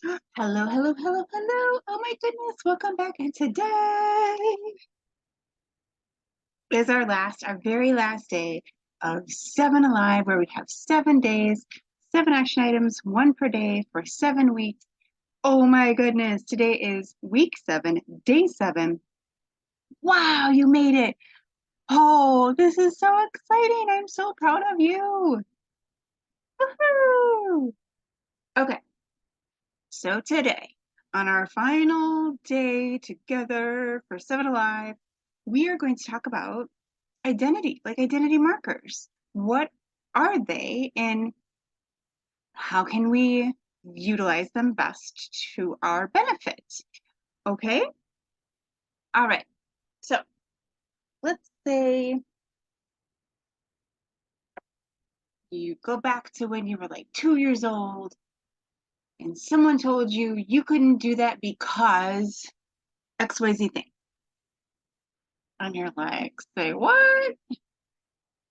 Hello, hello, hello, hello. Oh my goodness, welcome back. And today is our very last day of 7 Alive, where we have 7 days, 7 action items, one per day for 7 weeks. Oh my goodness, today is week 7, day 7. Wow, you made it. Oh, this is so exciting. I'm so proud of you. Woohoo! Okay, so today, on our final day together for 7 Alive, we are going to talk about identity, like identity markers. What are they and how can we utilize them best to our benefit? Okay? All right. So let's say you go back to when you were like 2 years old and someone told you you couldn't do that because XYZ thing. And you're like, say what?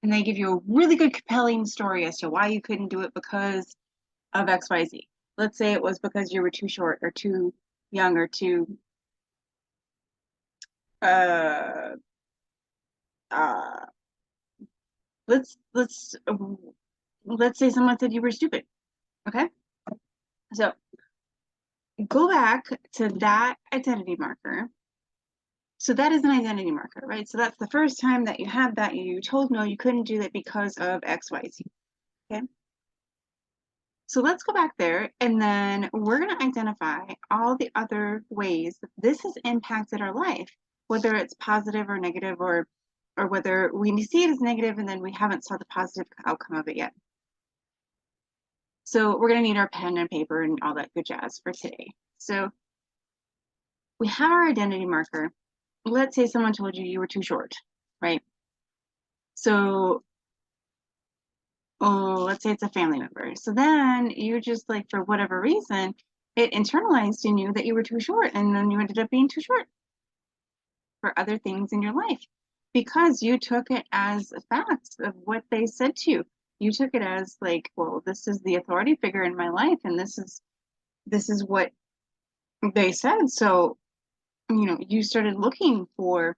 And they give you a really good compelling story as to why you couldn't do it because of XYZ. Let's say it was because you were too short or too young or too uh uh let's let's let's say someone said you were stupid. Okay? So go back to that identity marker. So that is an identity marker, right? So that's the first time that you have that you told no, you couldn't do that because of XYZ. Okay? So let's go back there and then we're going to identify all the other ways that this has impacted our life, whether it's positive or negative, or whether we see it as negative and then we haven't saw the positive outcome of it yet. So we're going to need our pen and paper and all that good jazz for today. So we have our identity marker. Let's say someone told you were too short, right? So let's say it's a family member. So then you just like, for whatever reason, it internalized in you that you were too short, and then you ended up being too short for other things in your life because you took it as a fact of what they said to you. You took it as like, well, this is the authority figure in my life, and this is what they said. So, you started looking for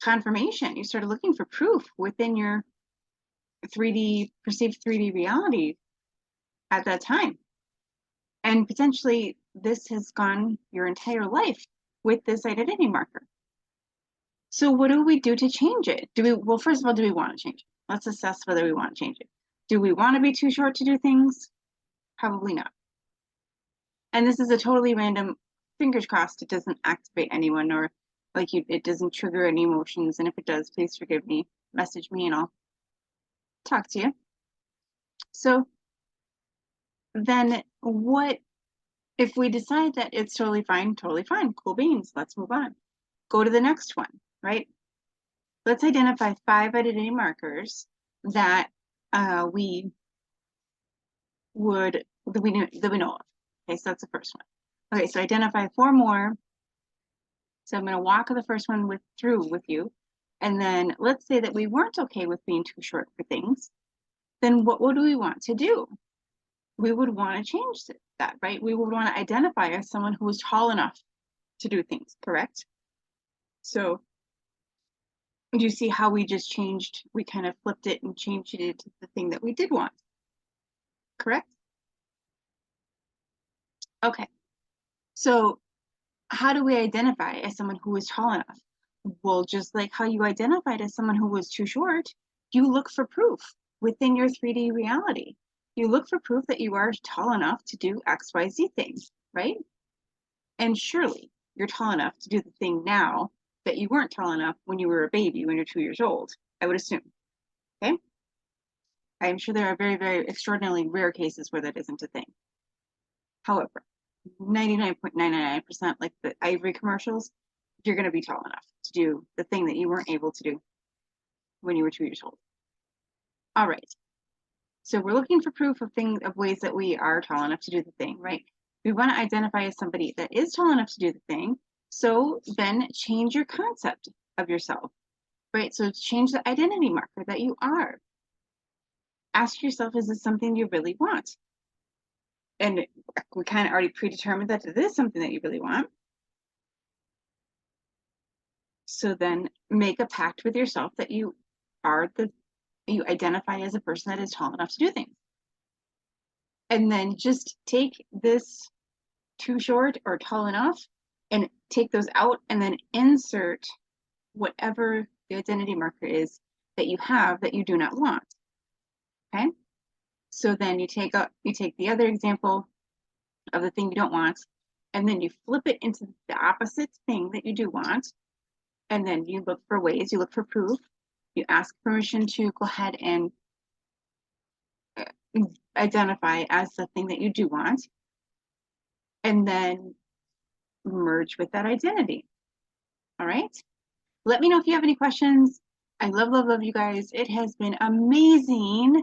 confirmation. You started looking for proof within your perceived 3D reality at that time. And potentially this has gone your entire life with this identity marker. So what do we do to change it? Well, first of all, do we want to change it? Let's assess whether we want to change it. Do we want to be too short to do things? Probably not. And this is a totally random, fingers crossed it doesn't activate anyone, or it doesn't trigger any emotions. And if it does, please forgive me. Message me and I'll talk to you. So then what if we decide that it's totally fine, cool beans, let's move on. Go to the next one, right? Let's identify 5 identity markers that we know of. Okay, so that's the first one. Okay, so identify 4 more. So I'm going to walk the first one through with you. And then let's say that we weren't okay with being too short for things. Then what would we want to do? We would want to change that, right? We would want to identify as someone who is tall enough to do things, correct? So do you see how we kind of flipped it and changed it to the thing that we did want, correct? Okay, so how do we identify as someone who is tall enough? Well, just like how you identified as someone who was too short, you look for proof within your 3D reality. You look for proof that you are tall enough to do XYZ things, right? And surely you're tall enough to do the thing now that you weren't tall enough when you were a baby, when you're 2 years old, I would assume, okay? I'm sure there are very, very extraordinarily rare cases where that isn't a thing. However, 99.999%, like the Ivory commercials, you're going to be tall enough to do the thing that you weren't able to do when you were 2 years old. All right. So we're looking for proof of ways that we are tall enough to do the thing, right? We want to identify as somebody that is tall enough to do the thing. So then change your concept of yourself, right? So change the identity marker that you are. Ask yourself, is this something you really want? and we kind of already predetermined that it is something that you really want. So then make a pact with yourself that you identify as a person that is tall enough to do things. And then just take this too short or tall enough and take those out and then insert whatever the identity marker is that you have that you do not want. Okay? So then you take the other example of the thing you don't want, and then you flip it into the opposite thing that you do want, and then you look for ways, you look for proof, you ask permission to go ahead and identify as the thing that you do want, and then merge with that identity. All right? Let me know if you have any questions. I love, love, love you guys. It has been amazing